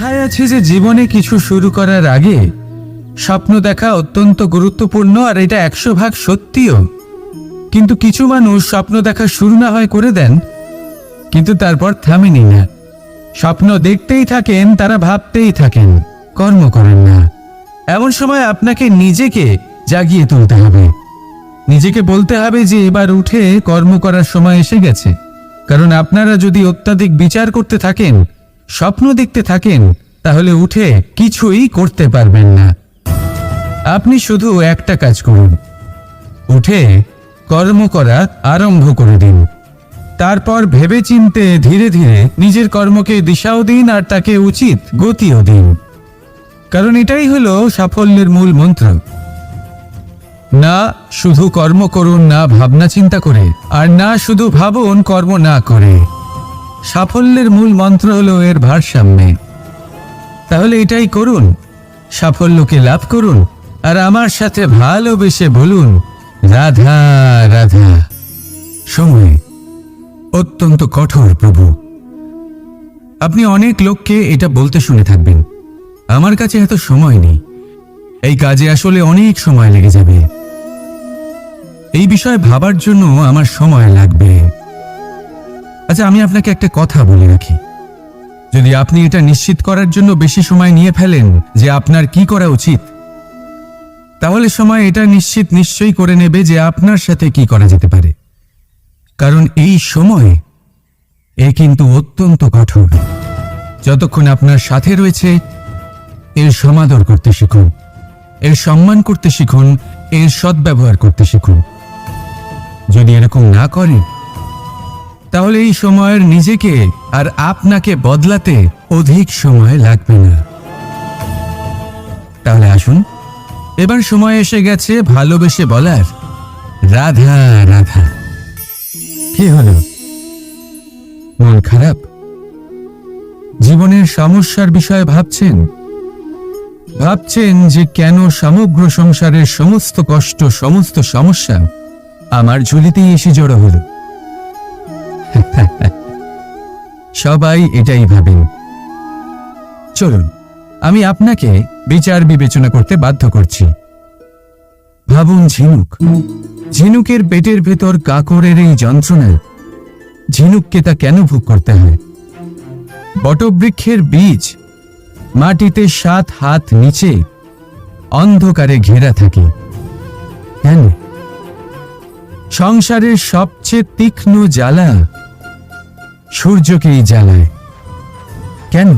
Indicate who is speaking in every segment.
Speaker 1: কথায় আছে যে জীবনে কিছু শুরু করার আগে স্বপ্ন দেখা অত্যন্ত গুরুত্বপূর্ণ, আর এটা 100% সত্যিও। কিন্তু কিছু মানুষ স্বপ্ন দেখা শুরু না হয় করে দেন, কিন্তু তারপর থামেনি না। স্বপ্ন দেখতেই থাকেন, তারা ভাবতেই থাকেন, কর্ম করেন না। এমন সময় আপনাকে নিজেকে জাগিয়ে তুলতে হবে। নিজেকে বলতে হবে যে এবার উঠে কর্ম করার সময় এসে গেছে। কারণ আপনারা যদি অত্যাধিক বিচার করতে থাকেন, স্বপ্ন দেখতে থাকেন, তাহলে উঠে কিছুই করতে পারবেন না। আপনি শুধু একটা কাজ করুন, উঠে কর্ম করা আরম্ভ করে দিন। তারপর ভেবেচিন্তে ধীরে ধীরে নিজের কর্মকে দিশাও দিন, আর তাকে উচিত গতিও দিন। কারণ এটাই হলো সাফল্যের মূল মন্ত্র। না শুধু কর্ম করুন না ভাবনা চিন্তা করে, আর না শুধু ভাবুন কর্ম না করে। সাফল্যের মূল মন্ত্র হলো এর ভারসাম্যে। তাহলে এটাই করুন, সাফল্যকে লাভ করুন, আর আমার সাথে ভালোবেসে বলুন রাধা রাধা। সময় অত্যন্ত কঠোর প্রভু। আপনি অনেক লোককে এটা বলতে শুনে থাকবেন, আমার কাছে এত সময় নেই, এই কাজে আসলে অনেক সময় লেগে যাবে, এই বিষয়ে ভাবার জন্য আমার সময় লাগবে। আচ্ছা, আমি আপনাকে একটা কথা বলে রাখি, যদি আপনি এটা নিশ্চিত করার জন্য বেশি সময় নিয়ে ফেলেন যে আপনার কি করা উচিত, তাহলে সময় এটা নিশ্চয়ই করে নেবে যে আপনার সাথে কি করা যেতে পারে। কারণ এই সময় কিন্তু অত্যন্ত কঠোর। যতক্ষণ আপনার সাথে রয়েছে এর সমাদর করতে শিখুন, এর সম্মান করতে শিখুন, এর সদ্ব্যবহার করতে শিখুন। যদি এরকম না করেন, তাহলে এই সময়ের নিজেকে আর আপনাকে বদলাতে অধিক সময় লাগবে না। তাহলে আসুন, এবার সময় এসে গেছে ভালোবেসে বলার রাধা রাধা। কি হলো, মন খারাপ? জীবনের সমস্যার বিষয়ে ভাবছেন যে কেন সমগ্র সংসারের সমস্ত কষ্ট, সমস্ত সমস্যা আমার ঝুলিতেই এসে জড়ো হলো। সবাই এটাই ভাবেন। চলুন, আমি আপনাকে বিচার বিবেচনা করতে বাধ্য করছি। ভাবুন ঝিনুকের পেটের ভেতর কাকরের এই যন্ত্রণা, ঝিনুককে তা কেন ভোগ করতে হয়? বটবৃক্ষের বীজ মাটিতে 7 হাত নিচে অন্ধকারে ঘেরা থাকে কেন? সংসারের সবচেয়ে তীক্ষ্ণ জ্বালা সূর্যকেই জ্বালায় কেন?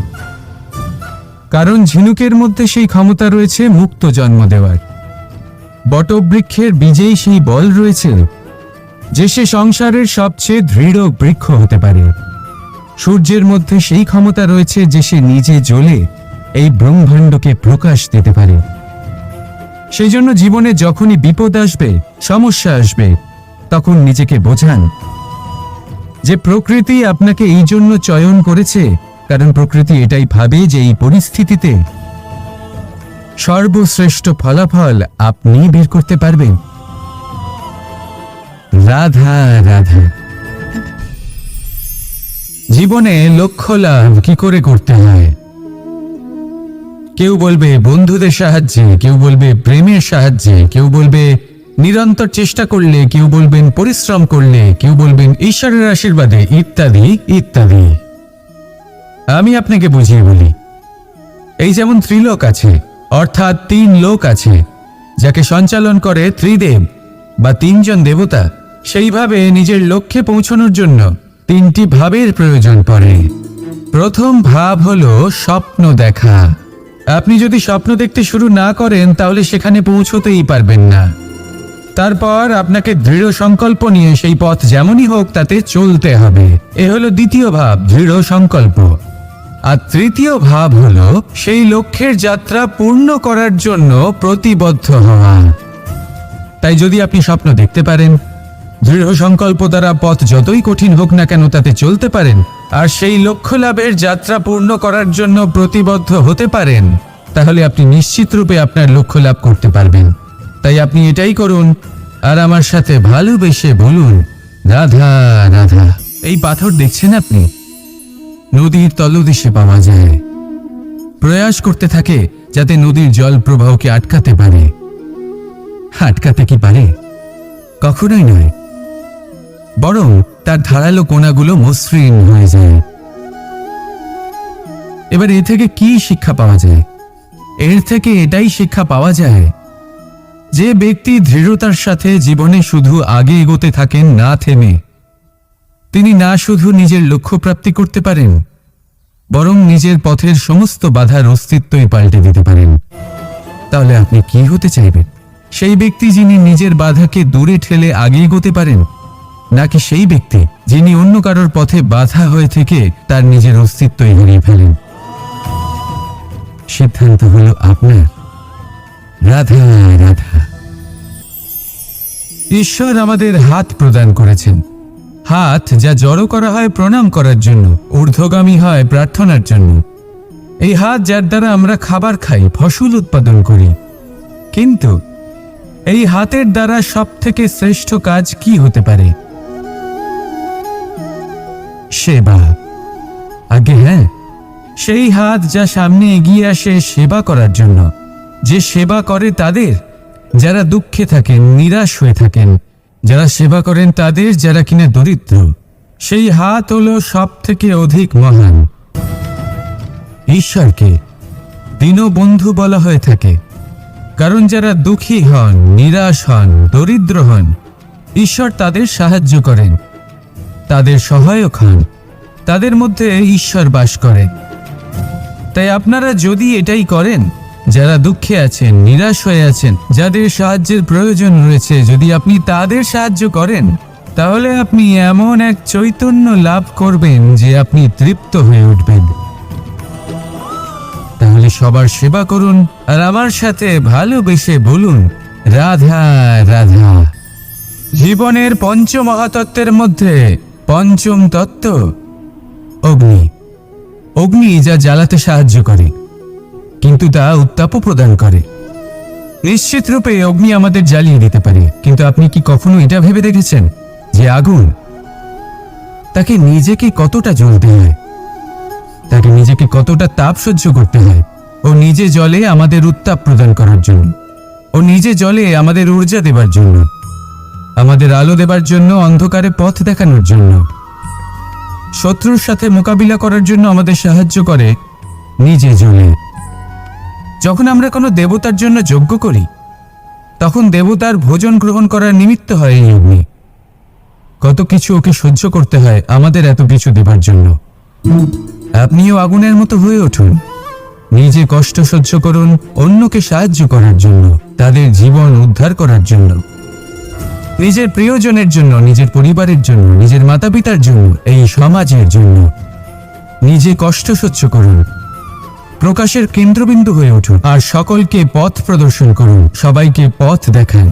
Speaker 1: কারণ ঝিনুকের মধ্যে সেই ক্ষমতা রয়েছে মুক্ত জন্ম দেওয়ার। বটবৃক্ষের বীজেই সেই বল রয়েছে যে সে সংসারের সবচেয়ে দৃঢ় বৃক্ষ হতে পারে। সূর্যের মধ্যে সেই ক্ষমতা রয়েছে যে সে নিজে জ্বলে এই ব্রহ্মাণ্ডকে প্রকাশ দিতে পারে। সেই জন্য জীবনে যখনই বিপদ আসবে, সমস্যা আসবে, তখন নিজেকে বোঝান যে প্রকৃতি আপনাকে এই জন্য চয়ন করেছে, কারণ প্রকৃতি এটাই ভাবে যে এই পরিস্থিতিতে সর্বশ্রেষ্ঠ ফলাফল আপনি বের করতে পারবেন। রাধা রাধা। জীবনে লক্ষ্য লাভ কি করে করতে হয়? কেউ বলবে বন্ধুদের সাহায্যে, কেউ বলবে প্রেমের সাহায্যে, কেউ বলবে নিরন্তর চেষ্টা করলে, কেউ বলবেন পরিশ্রম করলে, কেউ বলবেন ঈশ্বরের আশীর্বাদে, ইত্যাদি ইত্যাদি। আমি আপনাকে বুঝিয়ে বলি, এই যেমন ত্রিলোক আছে, অর্থাৎ 3 লোক আছে, যাকে সঞ্চালন করে ত্রিদেব বা 3 জন দেবতা। সেইভাবে নিজের লক্ষ্যে পৌঁছানোর জন্য 3টি ভাবের প্রয়োজন পড়ে। প্রথম ভাব হলো স্বপ্ন দেখা। আপনি যদি স্বপ্ন দেখতে শুরু না করেন, তাহলে সেখানে পৌঁছতেই পারবেন না। তারপর আপনাকে দৃঢ় সংকল্প নিয়ে সেই পথ যেমনই হোক তাতে চলতে হবে। এ হলো দ্বিতীয় ভাব, দৃঢ় সংকল্প। আর তৃতীয় ভাব হলো সেই লক্ষ্যের যাত্রা পূর্ণ করার জন্য প্রতিবদ্ধ হওয়া। তাই যদি আপনি স্বপ্ন দেখতে পারেন, দৃঢ় সংকল্প দ্বারা পথ যতই কঠিন হোক না কেন তাতে চলতে পারেন, আর সেই লক্ষ্য লাভের যাত্রা পূর্ণ করার জন্য প্রতিবদ্ধ হতে পারেন, তাহলে আপনি নিশ্চিত রূপে আপনার লক্ষ্য লাভ করতে পারবেন। তাই আপনি এটাই করুন, আর আমার সাথে ভালোবেসে বলুন রাধা রাধা। এই পাথর দেখছেন আপনি, নদীর তলদেশে পাওয়া যায়। প্রয়াস করতে থাকে যাতে নদীর জল প্রবাহকে আটকাতে পারে। আটকাতে কি পারে? কখনোই নয়, বরং তার ধারালো কোণাগুলো মসৃণ হয়ে যায়। এবার এ থেকে কি শিক্ষা পাওয়া যায়? এর থেকে এটাই শিক্ষা পাওয়া যায়, যে ব্যক্তি দৃঢ়তার সাথে জীবনে শুধু আগে এগোতে থাকেন না থেমে, তিনি না শুধু নিজের লক্ষ্য প্রাপ্তি করতে পারেন, বরং নিজের পথের সমস্ত বাধার অস্তিত্বই পাল্টে দিতে পারেন। তাহলে আপনি কি হতে চাইবেন? সেই ব্যক্তি যিনি নিজের বাধাকে দূরে ঠেলে আগে এগোতে পারেন, নাকি সেই ব্যক্তি যিনি অন্য কারোর পথে বাধা হয়ে থেকে তার নিজের অস্তিত্বই হারিয়ে ফেলেন? সিদ্ধান্ত হলো আপনার। রাধা রাধা। ঈশ্বর আমাদের হাত প্রদান করেছেন, হাত যা জড়ো করা হয় প্রণাম করার জন্য, ঊর্ধ্বগামী হয় প্রার্থনার জন্য। এই হাত যার দ্বারা আমরা খাবার খাই, ফসল উৎপাদন করি। কিন্তু এই হাতের দ্বারা সবথেকে শ্রেষ্ঠ কাজ কি হতে পারে? সেবা। আগে হ্যাঁ, সেই হাত যা সামনে এগিয়ে আসে সেবা করার জন্য, যে সেবা করে তাদের যারা দুঃখে থাকেন, নিরাশ হয়ে থাকেন, যারা সেবা করেন তাদের যারা কিনা দরিদ্র, সেই হাত হলো সব থেকে অধিক মহান। ঈশ্বরকে দীনবন্ধু বলা হয়ে থাকে, কারণ যারা দুঃখী হন, নিরাশ হন, দরিদ্র হন, ঈশ্বর তাদের সাহায্য করেন, তাদের সহায়ক হন, তাদের মধ্যে ঈশ্বর বাস করেন। তাই আপনারা যদি এটাই করেন, যারা দুঃখে আছেন, নিরাশ হয়ে আছেন, যাদের সাহায্যের প্রয়োজন রয়েছে, যদি আপনি তাদের সাহায্য করেন, তাহলে আপনি এমন এক চৈতন্য লাভ করবেন যে আপনি তৃপ্ত হয়ে উঠবেন। তাহলে সবার সেবা করুন আর আমার সাথে ভালোবেসে বলুন, রাধা রাধা। জীবনের পঞ্চমহাতত্ত্বের মধ্যে পঞ্চম তত্ত্ব অগ্নি। অগ্নি যা জ্বালাতে সাহায্য করে, কিন্তু তা উত্তাপও প্রদান করে। নিশ্চিত রূপে অগ্নি আমাদের জ্বালিয়ে দিতে পারে, কিন্তু আপনি কি কখনো এটা ভেবে দেখেছেন যে আগুন, তাকে নিজেকে কতটা জ্বলতে হয়, তাকে নিজেকে কতটা তাপ সহ্য করতে হয়? ও নিজে জ্বলে আমাদের উত্তাপ প্রদান করার জন্য, ও নিজে জ্বলে আমাদের ঊর্জা দেবার জন্য, আমাদের আলো দেবার জন্য, অন্ধকারে পথ দেখানোর জন্য, শত্রুর সাথে মোকাবিলা করার জন্য আমাদের সাহায্য করে, নিজে জ্বলে। যখন আমরা কোনো দেবতার জন্য যজ্ঞ করি, তখন দেবতার ভোজন গ্রহণ করার নিমিত্ত হয় এই অগ্নি। কত কিছু ওকে সহ্য করতে হয় আমাদের এত কিছু দেবার জন্য। আপনিও আগুনের মতো হয়ে উঠুন, নিজে কষ্ট সহ্য করুন অন্যকে সাহায্য করার জন্য, তাদের জীবন উদ্ধার করার জন্য, নিজের প্রিয়জনের জন্য, নিজের পরিবারের জন্য, নিজের মাতা পিতার জন্য, এই সমাজের জন্য। নিজে কষ্ট সহ্য করুন, প্রকাশের কেন্দ্রবিন্দু হয়ে উঠুন আর সকলকে পথ প্রদর্শন করুন, সবাইকে পথ দেখান।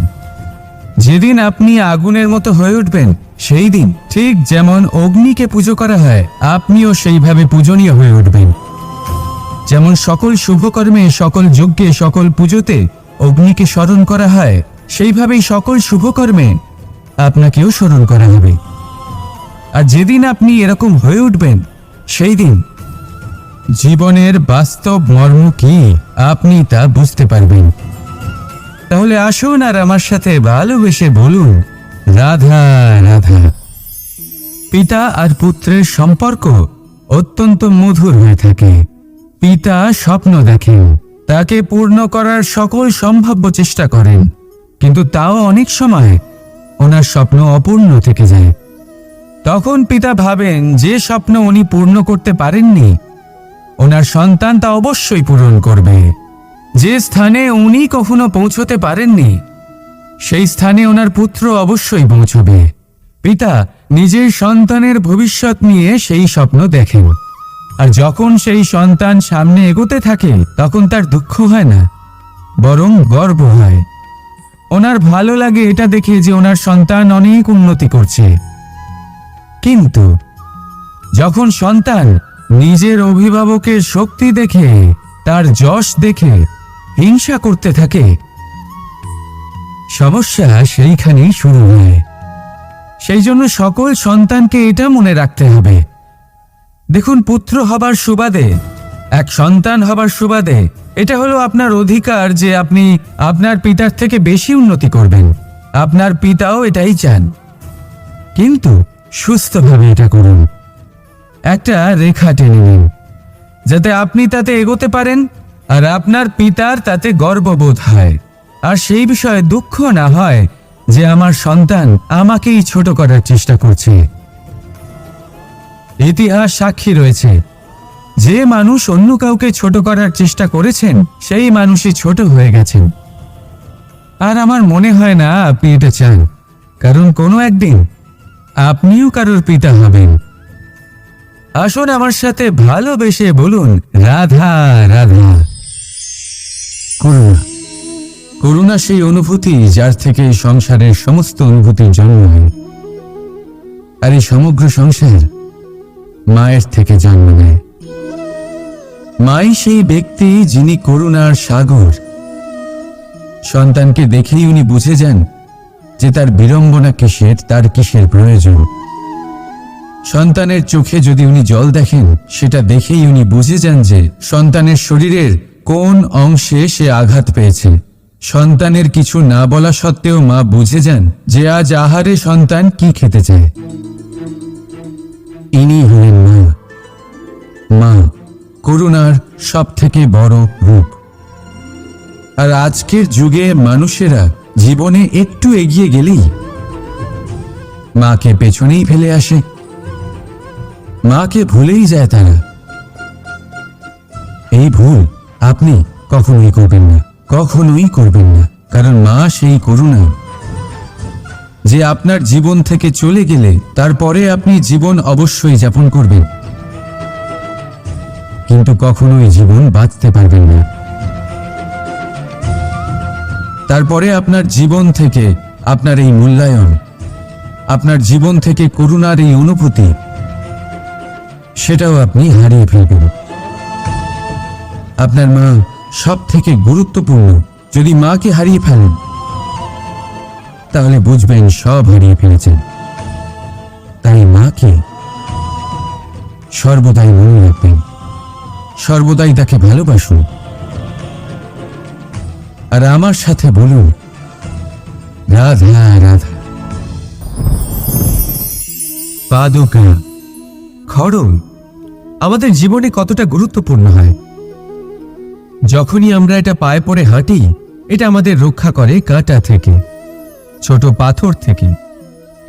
Speaker 1: যেদিন আপনি আগুনের মতো হয়ে উঠবেন, সেই দিন ঠিক যেমন অগ্নিকে পুজো করা হয়, আপনিও সেইভাবে পূজনীয় হয়ে উঠবেন। যেমন সকল শুভকর্মে, সকল যজ্ঞে, সকল পুজোতে অগ্নিকে স্মরণ করা হয়, সেইভাবেই সকল শুভকর্মে আপনাকেও স্মরণ করা হবে। আর যেদিন আপনি এরকম হয়ে উঠবেন, সেই দিন জীবনের বাস্তব মর্ম কি আপনি তা বুঝতে পারবেন। তাহলে আসুন আর আমার সাথে ভালোবেসে বলুন, রাধা রাধা। পিতা আর পুত্রের সম্পর্ক অত্যন্ত মধুর হয়ে থাকে। পিতা স্বপ্ন দেখেন, তাকে পূর্ণ করার সকল সম্ভাব্য চেষ্টা করেন, কিন্তু তাও অনেক সময় ওনার স্বপ্ন অপূর্ণ থেকে যায়। তখন পিতা ভাবেন যে স্বপ্ন উনি পূর্ণ করতে পারেননি, ওনার সন্তান তা অবশ্যই পূরণ করবে। যে স্থানে উনি কখনো পৌঁছতে পারেননি, সেই স্থানে ওনার পুত্র অবশ্যই পৌঁছবে। পিতা নিজের সন্তানের ভবিষ্যৎ নিয়ে সেই স্বপ্ন দেখেন, আর যখন সেই সন্তান সামনে এগোতে থাকে, তখন তার দুঃখ হয় না, বরং গর্ব হয়। ওনার ভালো লাগে এটা দেখে যে ওনার সন্তান অনেক উন্নতি করছে। কিন্তু যখন সন্তান নিজের অভিভাবকের শক্তি দেখে, তার যশ দেখে হিংসা করতে থাকে, সমস্যা সেইখানেই শুরু হয়। সেই জন্য সকল সন্তানকে এটা মনে রাখতে হবে, দেখুন পুত্র হবার সুবাদে এক সন্তান হবার সুবাদে এটা হলো আপনার অধিকার যে আপনি আপনার পিতার থেকে বেশি উন্নতি করবেন। আপনার পিতাও এটাই চান, কিন্তু সুস্থভাবে এটা করুন। একটা রেখা টেনে নিন যাতে আপনি তাতে এগোতে পারেন আর আপনার পিতার তাতে গর্ববোধ হয়, আর সেই বিষয়ে দুঃখ না হয় যে আমার সন্তান আমাকেই ছোট করার চেষ্টা করছে। ইতিহাস সাক্ষী রয়েছে, যে মানুষ অন্য কাউকে ছোট করার চেষ্টা করেছেন সেই মানুষই ছোট হয়ে গেছেন। আর আমার মনে হয় না আপনি এটা চান, কারণ কোনো একদিন আপনিও কারোর পিতা হবেন। আসুন আমার সাথে ভালোবেসে বলুন, রাধা রাধা। করুণা, করুণা সেই অনুভূতি যার থেকে এই সংসারের সমস্ত অনুভূতির জন্ম হয়। আর এই সমগ্র সংসার মায়ের থেকে জন্ম নেয়। মাই সেই ব্যক্তি যিনি করুণার সাগর। সন্তানকে দেখেই উনি বুঝে যান যে তার বিড়ম্বনা কিসের, তার কিসের প্রয়োজন। সন্তানের চোখে যদি উনি জল দেখেন, সেটা দেখেই উনি বুঝে যান যে সন্তানের শরীরের কোন অংশে সে আঘাত পেয়েছে। সন্তানের কিছু না বলা সত্ত্বেও মা বুঝে যান যে আজ আহারে সন্তান কি খেতে চায়। ইনি হলেন মা। মা করুণার সব থেকে বড় রূপ। আর আজকের যুগে মানুষেরা জীবনে একটু এগিয়ে গেলেই মাকে পেছনেই ফেলে আসে, মাকে ভুলেই যায় তারা। এই ভুল আপনি কখনোই করবেন না, কখনোই করবেন না। কারণ মা সেই করুণা যে আপনার জীবন থেকে চলে গেলে তারপরে আপনি জীবন অবশ্যই যাপন করবেন, কিন্তু কখনোই জীবন বাঁচতে পারবেন না। তারপরে আপনার জীবন থেকে আপনার এই মূল্যায়ন, আপনার জীবন থেকে করুণার এই অনুভূতি, সেটাও আপনি হারিয়ে ফেলবেন। আপনার মা সব থেকে গুরুত্বপূর্ণ। যদি মাকে হারিয়ে ফেলেন তাহলে বুঝবেন সব হারিয়ে ফেলেছেন। তাই মাকে সর্বদাই মনে রাখবেন, সর্বদাই তাকে ভালোবাসুন। আর আমার সাথে বলুন, রাধা রাধা। পাদুকা, খড়ম আমাদের জীবনে কতটা গুরুত্বপূর্ণ হয়। যখনই আমরা এটা পায়ে পড়ে হাঁটি, এটা আমাদের রক্ষা করে কাঁটা থেকে, ছোট পাথর থেকে।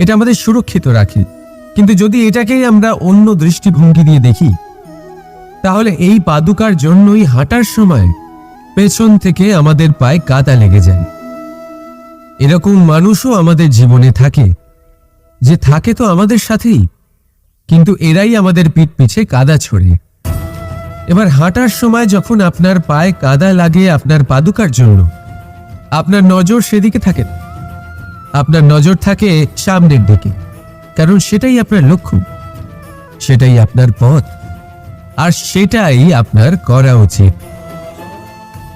Speaker 1: এটা আমাদের সুরক্ষিত রাখে। কিন্তু যদি এটাকেই আমরা অন্য দৃষ্টিভঙ্গি দিয়ে দেখি, তাহলে এই পাদুকার জন্যই হাঁটার সময় পেছন থেকে আমাদের পায়ে কাদা লেগে যায়। এরকম মানুষও আমাদের জীবনে থাকে, যে থাকে তো আমাদের সাথেই, কিন্তু এরাই আমাদের পিঠ পিছে কাদা ছড়ে। এবার হাঁটার সময় যখন আপনার পায়ে কাদা লাগে আপনার পাদুকার জন্য, আপনার নজর সেদিকে থাকে না, আপনার নজর থাকে সামনের দিকে। কারণ সেটাই আপনার লক্ষ্য, সেটাই আপনার পথ, আর সেটাই আপনার করা উচিত।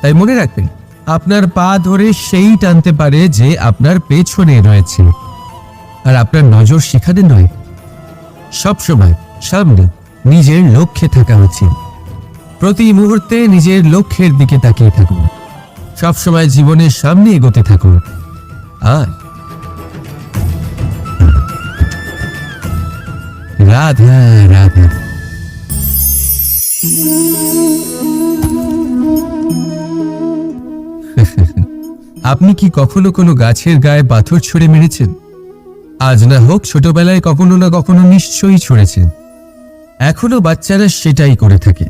Speaker 1: তাই মনে রাখবেন, আপনার পা ধরে সেই টানতে পারে যে আপনার পেছনে রয়েছে, আর আপনার নজর সেখানে নয়। সবসময় সামনে নিজের লক্ষ্যে থাকা উচিত। প্রতি মুহূর্তে নিজের লক্ষ্যের দিকে তাকিয়ে থাকুন। সবসময় জীবনের সামনে এগোতে থাকুন। আর রাধা রাধা। আপনি কি কখনো কোনো গাছের গায়ে পাথর ছুঁড়ে মেরেছেন? আজ না হোক ছোটবেলায় কখনো না কখনো নিশ্চয়ই ছুঁড়েছেন। এখনো বাচ্চারা সেটাই করে থাকে।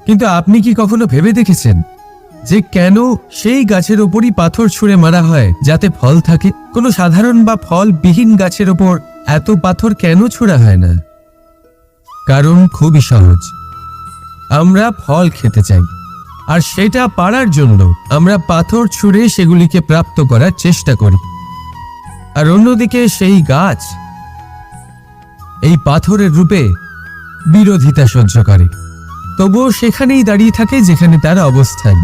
Speaker 1: কিন্তু আপনি কি কখনো ভেবে দেখেছেন যে কেন সেই গাছের ওপরই পাথর ছুঁড়ে মারা হয় যাতে ফল থাকে? কোনো সাধারণ বা ফলবিহীন গাছের ওপর এত পাথর কেন ছোড়া হয় না? কারণ খুবই সহজ, আমরা ফল খেতে চাই, আর সেটা পারার জন্য আমরা পাথর ছুঁড়ে সেগুলিকে প্রাপ্ত করার চেষ্টা করি। আর অন্যদিকে সেই গাছ এই পাথরের রূপে বিরোধিতা সহ্য করে, তবুও সেখানেই দাঁড়িয়ে থাকে যেখানে তার অবস্থান।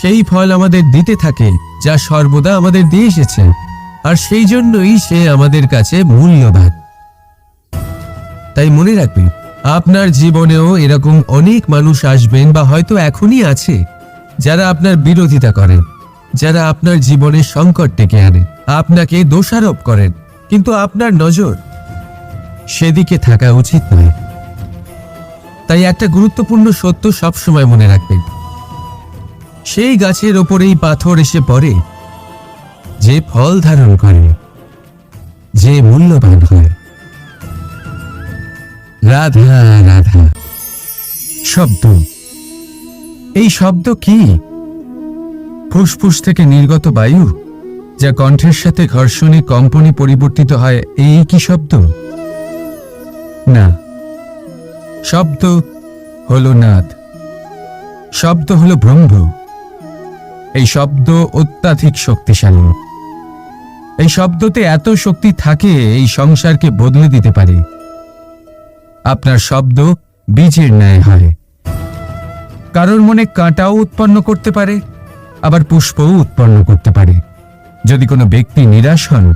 Speaker 1: সেই ফল আমাদের দিতে থাকে যা সর্বদা আমাদের দিয়ে এসেছে, আর সেই জন্যই সে আমাদের কাছে মূল্যবান। তাই মনে রাখবেন, আপনার জীবনেও এরকম অনেক মানুষ আসবেন বা হয়তো এখনই আছে, যারা আপনার বিরোধিতা করেন, যারা আপনার জীবনে সংকট ডেকে আনে, আপনাকে দোষারোপ করেন, কিন্তু আপনার নজর সেদিকে থাকা উচিত নয়। তাই একটা গুরুত্বপূর্ণ সত্য সবসময় মনে রাখবেন, সেই গাছের ওপরেই পাথর এসে পড়ে যে ফল ধারণ করে, যে মূল্যবান হয়। রাধা রাধা। শব্দ। এই শব্দ কি? ফুসফুস থেকে নির্গত বায়ু, যা কণ্ঠের সাথে ঘর্ষণে কম্পনে পরিবর্তিত হয়, এই কি শব্দ? না, শব্দ হলো নাদ, শব্দ হলো ব্রহ্ম। এই শব্দ অত্যাধিক শক্তিশালী। এই শব্দতে এত শক্তি থাকে, এই সংসারকে বদলে দিতে পারে। আপনার শব্দ বীজের ন্যায় হয়। কারোর মনে কাঁটাও উৎপন্ন করতে পারে, আবার পুষ্পও উৎপন্ন করতে পারে। যদি কোনো ব্যক্তি নিরাশ হন,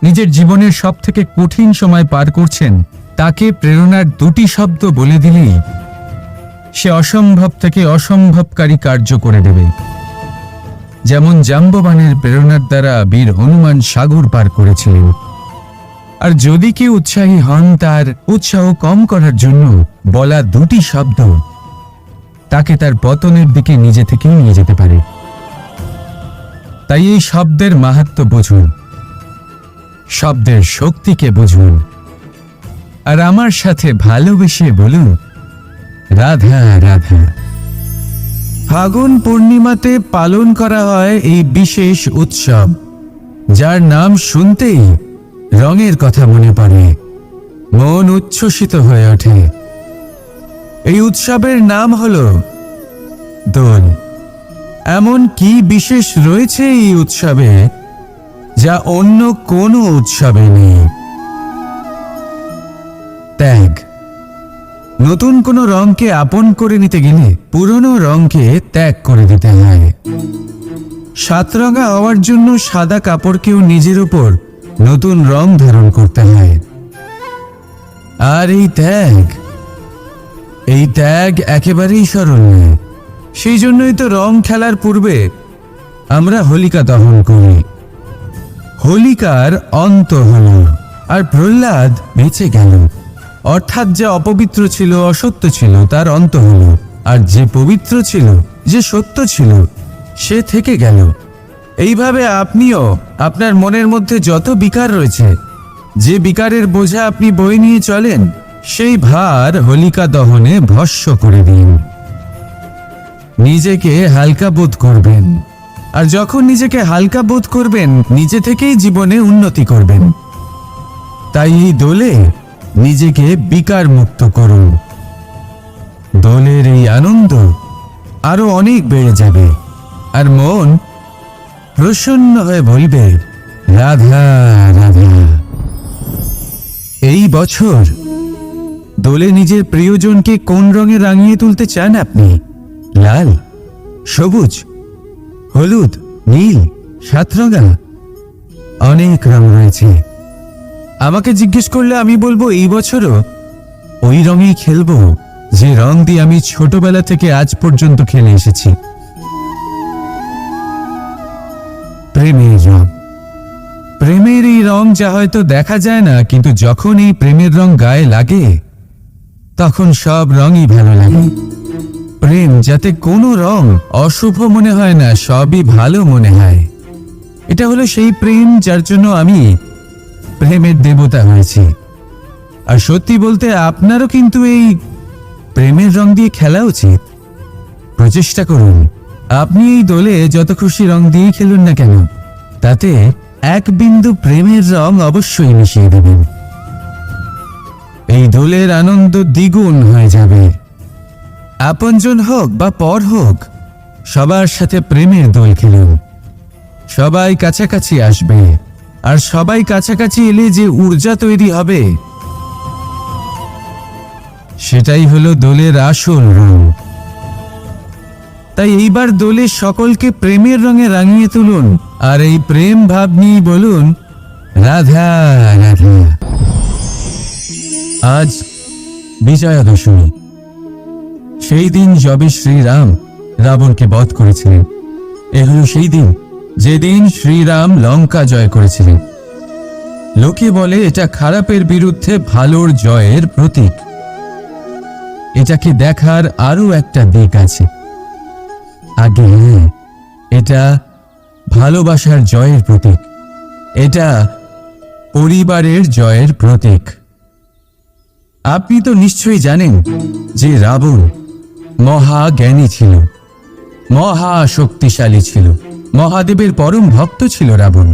Speaker 1: নিজের জীবনের সব থেকে কঠিন সময় পার করছেন, তাকে প্রেরণার দুটি শব্দ বলে দিলেই সে অসম্ভব থেকে অসম্ভবকারী কার্য করে দেবে। যেমন জাম্ববানের প্রেরণার দ্বারা বীর হনুমান সাগর পার করেছিলেন। আর যদি কেউ উৎসাহী হন, তার উৎসাহ কম করার জন্য বলা দুটি শব্দ তাকে তার পতনের দিকে নিজে থেকেই নিয়ে যেতে পারে। তাই এই শব্দের মাহাত্ম্য বুঝুন, শব্দের শক্তিকে বুঝুন, আর আমার সাথে ভালোবেসে বলুন রাধা রাধা। ফাগুন পূর্ণিমাতে পালন করা হয় এই বিশেষ উৎসব, যার নাম শুনতেই রঙের কথা মনে পড়ে, মন উচ্ছ্বসিত হয়ে ওঠে। এই উৎসবের নাম হলো দোল। এমন কি বিশেষ রয়েছে এই উৎসবে, যা অন্য কোনো উৎসবে নেই? ত্যাগ। নতুন কোনো রঙকে আপন করে নিতে গেলে পুরনো রঙকে ত্যাগ করে দিতে হয়। সাতরঙা হওয়ার জন্য সাদা কাপড়কেও নিজের উপর নতুন রং ধারণ করতে হয়। আর এই ত্যাগ একেবারেই সরল নয়। সেই জন্যই তো রং খেলার পূর্বে আমরা হোলিকা দহন করি। হোলিকার অন্ত হল, আর প্রহ্লাদ বেঁচে গেল। অর্থাৎ যে অপবিত্র ছিল, অসত্য ছিল, তার অন্ত হল, আর যে পবিত্র ছিল, যে সত্য ছিল, সে থেকে গেল। এইভাবে আপনিও আপনার মনের মধ্যে যত বিকার রয়েছে, যে বিকারের বোঝা আপনি বয়ে নিয়ে চলেন, সেই ভার হোলিকা দহনে ভস্ম করে দিন। নিজেকে হালকা বোধ করবেন, আর যখন নিজেকে হালকা বোধ করবেন, নিজে থেকেই জীবনে উন্নতি করবেন। তাই এই দোলে নিজেকে বিকার মুক্ত করুন। দোলের এই আনন্দ আরো অনেক বেড়ে যাবে, আর মন প্রসন্ন হয়ে বলবে রাধা রাধা। এই বছর দোলে নিজের প্রিয়জনকে কোন রঙে রাঙিয়ে তুলতে চান আপনি? লাল, সবুজ, হলুদ, নীল, সাতরঙা, অনেক রং রয়েছে। আমাকে জিজ্ঞেস করলে আমি বলবো এই বছরও ওই রঙেই খেলবো, যে রং দিয়ে আমি ছোটবেলা থেকে আজ পর্যন্ত খেলে এসেছি। প্রেমের রং। প্রেমের এই রং যা হয়তো দেখা যায় না, কিন্তু যখন এই প্রেমের রং গায়ে লাগে, তখন সব রঙই ভালো লাগে। প্রেম যাতে কোনো রং অশুভ মনে হয় না, সবই ভালো মনে হয়। এটা হলো সেই প্রেম যার জন্য আমি প্রেমের দেবতা হয়েছি। আর সত্যি বলতে আপনারও কিন্তু এই প্রেমের রং দিয়ে খেলা উচিত। প্রচেষ্টা করুন, আপনি এই দোলে যত খুশি রং দিয়ে খেলুন না কেন, তাতে এক বিন্দু প্রেমের রং অবশ্যই মিশিয়ে দেবেন। এই দোলের আনন্দ দ্বিগুণ হয়ে যাবে। আপনজন হোক বা পর হোক, সবার সাথে প্রেমের দোল খেলুন। সবাই কাছাকাছি আসবে, আর সবাই কাছাকাছি এলে যে ঊর্জা তৈরি হবে, সেটাই হলো দোলের আসল রং। তাই এইবার দোলে সকলকে প্রেমের রঙে রাঙিয়ে তুলুন, আর এই প্রেম ভাব নিয়ে বলুন রাধা রাধা। আজ বিজয়া দশমী। সেই দিন যবে শ্রীরাম রাবণকে বধ করেছিলেন। এ হলো সেই দিন যেদিন শ্রীরাম লঙ্কা জয় করেছিলেন। লোকে বলে এটা খারাপের বিরুদ্ধে ভালোর জয়ের প্রতীক। এটাকে দেখার আরো একটা দিক আছে। আগে এটা ভালোবাসার জয়ের প্রতীক, এটা পরিবারের জয়ের প্রতীক। আপনি তো নিশ্চয়ই জানেন যে রাবণ মহাজ্ঞানী ছিল, মহা শক্তিশালী ছিল, মহাদেবের পরম ভক্ত ছিল রাবণ।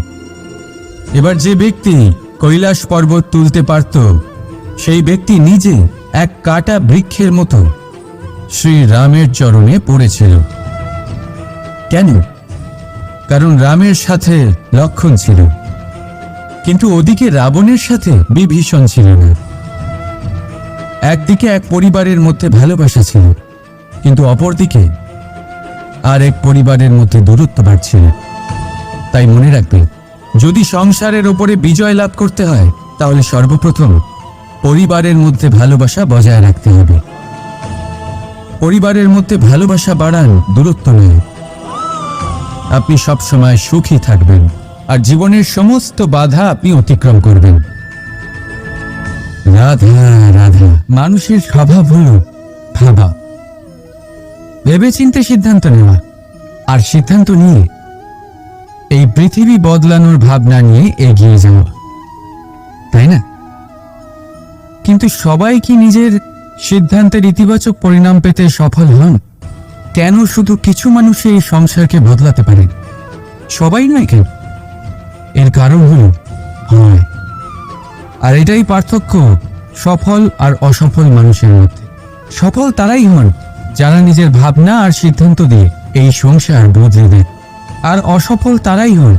Speaker 1: এবার যে ব্যক্তি কৈলাস পর্বত তুলতে পারত, সেই ব্যক্তি নিজে এক কাটা বৃক্ষের মতো শ্রীরামের চরণে পড়েছিল। কেন? কারণ রামের সাথে লক্ষ্মণ ছিল, কিন্তু ওদিকে রাবণের সাথে বিভীষণ ছিল না। একদিকে এক পরিবারের মধ্যে ভালোবাসা ছিল, কিন্তু অপরদিকে আর এক পরিবারের মধ্যে দূরত্ব বাড়ছিল। তাই মনে রাখবে, যদি সংসারের ওপরে বিজয় লাভ করতে হয়, তাহলে সর্বপ্রথম পরিবারের মধ্যে ভালোবাসা বজায় রাখতে হবে। পরিবারের মধ্যে ভালোবাসা বাড়ান, দূরত্ব নয়। আপনি সবসময় সুখী থাকবেন আর জীবনের সমস্ত বাধা আপনি অতিক্রম করবেন। রাধা রাধা। মানুষের স্বভাব হলো ভাবা, ভেবেচিন্তে সিদ্ধান্ত নেওয়া, আর সিদ্ধান্ত নিয়ে এই পৃথিবী বদলানোর ভাবনা নিয়ে এগিয়ে যাওয়া, তাই না? কিন্তু সবাই কি নিজের সিদ্ধান্তের ইতিবাচক পরিণাম পেতে সফল হন? কেন শুধু কিছু মানুষ এই সংসারকে বদলাতে পারে, সবাই নয় কেন? এর কারণ হল হয়। আর এটাই পার্থক্য সফল আর অসফল মানুষের মধ্যে। সফল তারাই হন যারা নিজের ভাবনা আর সিদ্ধান্ত দিয়ে এই সংসার বদলে দেয়, আর অসফল তারাই হন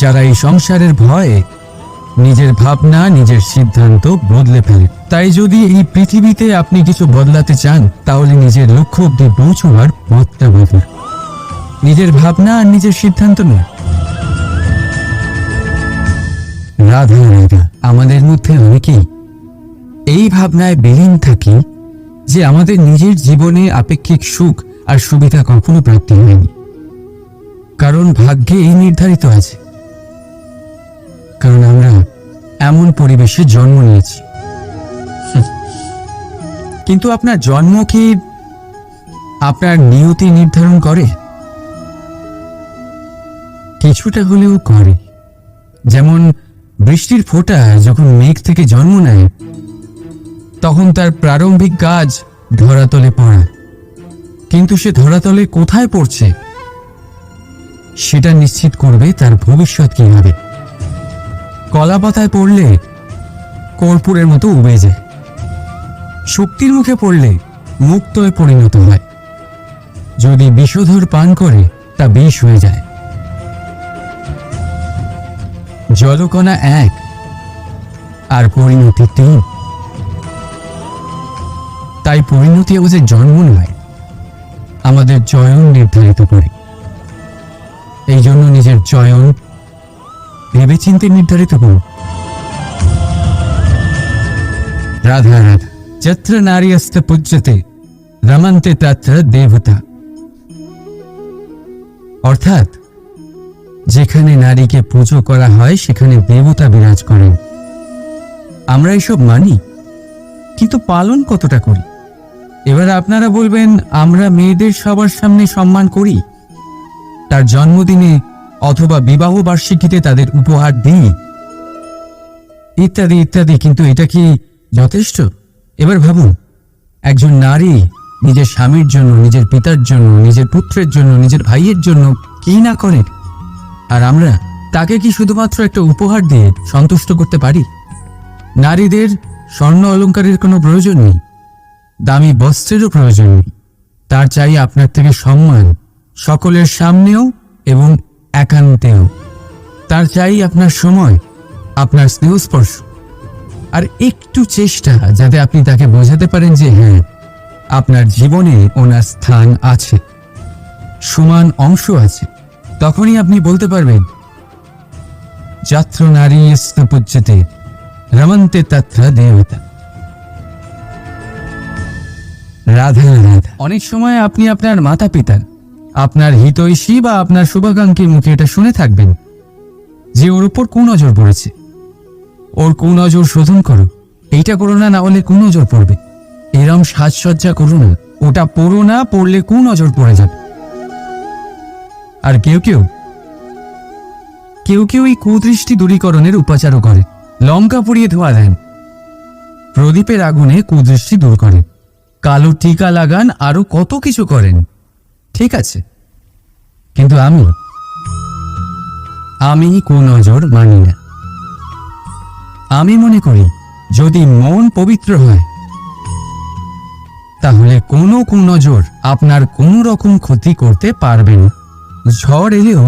Speaker 1: যারা এই সংসারের ভয়ে নিজের ভাবনা, নিজের সিদ্ধান্ত বদলে ফেলে। তাই যদি এই পৃথিবীতে আপনি কিছু বদলাতে চান, তাহলে নিজের লক্ষ্য অব্দি পৌঁছবার পথটা বদলান, নিজের ভাবনা আর নিজের সিদ্ধান্ত নয়। রাধা রাধা। আমাদের মধ্যে অনেকেই এই ভাবনায় বিলীন থাকি যে আমাদের নিজের জীবনে আপেক্ষিক সুখ আর সুবিধা কখনো প্রাপ্তি হয়নি, কারণ ভাগ্যে এই নির্ধারিত আছে, কারণ আমরা এমন পরিবেশে জন্ম নিয়েছি। কিন্তু আপনার জন্ম কি আপনার নিয়তি নির্ধারণ করে? কিছুটা হলেও করে। যেমন বৃষ্টির ফোঁটা যখন মেঘ থেকে জন্ম নেয়, তখন তার প্রারম্ভিক কাজ ধরাতলে পড়া, কিন্তু সে ধরাতলে কোথায় পড়ছে সেটা নিশ্চিত করবে তার ভবিষ্যৎ কি হবে। কলা পাতায় পড়লে কর্পূরের মতো উবে যায়, শক্তির মুখে পড়লে মুক্তয়ে পরিণত হয়, যদি বিষধর পান করে তা বিষ হয়ে যায়। জলকণা এক আর পরিণতি তিন। তাই পরিণতি আমাদের জন্ম নয়, আমাদের চয়ন নির্ধারিত করে। এই জন্য নিজের চয়ন ভেবেচিন্তে নির্ধারিত করুন। রাধা রাধা। যত্র নারীস্ত পূজ্যতে রমন্তে তত্র দেবতা। অর্থাৎ যেখানে নারীকে পুজো করা হয় সেখানে দেবতা বিরাজ করেন। আমরা এসব মানি, কিন্তু পালন কতটা করি? এবার আপনারা বলবেন, আমরা মেয়েদের সবার সামনে সম্মান করি, তার জন্মদিনে অথবা বিবাহ বার্ষিকীতে তাদের উপহার দিই, ইত্যাদি ইত্যাদি, কিন্তু এটা কি যথেষ্ট? এবার ভাবুন, একজন নারী নিজের স্বামীর জন্য, নিজের পিতার জন্য, নিজের পুত্রের জন্য, নিজের ভাইয়ের জন্য কি না করে, আর আমরা তাকে কি শুধুমাত্র একটা উপহার দিয়ে সন্তুষ্ট করতে পারি? নারীদের স্বর্ণ অলংকারের কোনো প্রয়োজন নেই, দামি বস্ত্রেরও প্রয়োজন নেই। তার চাই আপনার থেকে সম্মান, সকলের সামনেও এবং একান্তেও। তার চাই আপনার সময়, আপনার স্নেহস্পর্শ, আর একটু চেষ্টা যাতে আপনি তাকে বোঝাতে পারেন যে হ্যাঁ, আপনার জীবনে ওনার স্থান আছে, সমান অংশ আছে। তখনই আপনি বলতে পারবেন, যত্র নারীস্ত পূজ্যতে রমন্তে তত্র দেবতা। রাধা রাধা। অনেক সময় আপনি আপনার মাতা পিতা, আপনার হিতৈষী বা আপনার শুভাকাঙ্ক্ষীর মুখে এটা শুনে থাকবেন যে ওর উপর কুনজর পড়েছে, ওর কুনজর শোধন করো, এইটা করো না, না হলে কুনজর পড়বে, এরম সাজসজ্জা করো না, ওটা পড়ো না, পড়লে কুনজর পড়ে যাবে। আর কেউ কেউ এই কুদৃষ্টি দূরীকরণের উপাচারও করে। লঙ্কা পুড়িয়ে ধোয়া দেন, প্রদীপের আগুনে কুদৃষ্টি দূর করে, কালো টিকা লাগান, আরো কত কিছু করেন। ঠিক আছে, কিন্তু আমি কুনজর মানি না। আমি মনে করি যদি মন পবিত্র হয় তাহলে কোনো কুনজর আপনার কোনো রকম ক্ষতি করতে পারবে না। ঝড় এলেও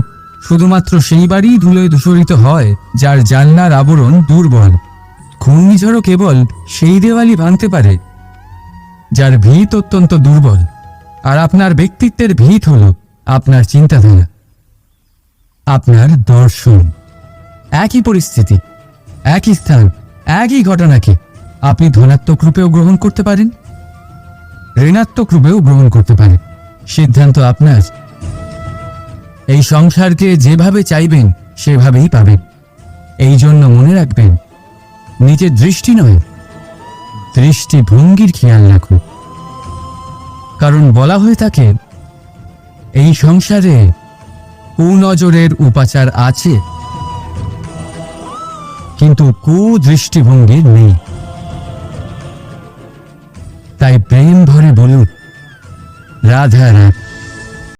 Speaker 1: শুধুমাত্র সেইবারই ধুলোয় দূষরিত হয় যার জানলার আবরণ দুর্বল। ঘূর্ণিঝড়ও কেবল সেই দেওয়ালই ভাঙতে পারে যার ভিত অত্যন্ত দুর্বল। আর আপনার ব্যক্তিত্বের ভিত হল আপনার চিন্তাধারা, আপনার দর্শন। একই পরিস্থিতি, একই স্থান, একই ঘটনাকে আপনি ধনাত্মক রূপেও গ্রহণ করতে পারেন, ঋণাত্মক রূপেও গ্রহণ করতে পারেন। সিদ্ধান্ত আপনার। এই সংসারকে যেভাবে চাইবেন সেভাবেই পাবেন। এই জন্য মনে রাখবেন, নিজের দৃষ্টি নয়, দৃষ্টিভঙ্গির খেয়াল রাখুন। কারণ বলা হয়ে থাকে এই সংসারে কুনজরের উপাচার আছে, কিন্তু কুদৃষ্টিভঙ্গির নেই। তাই প্রেম ভরে বলুন রাধা রাধা।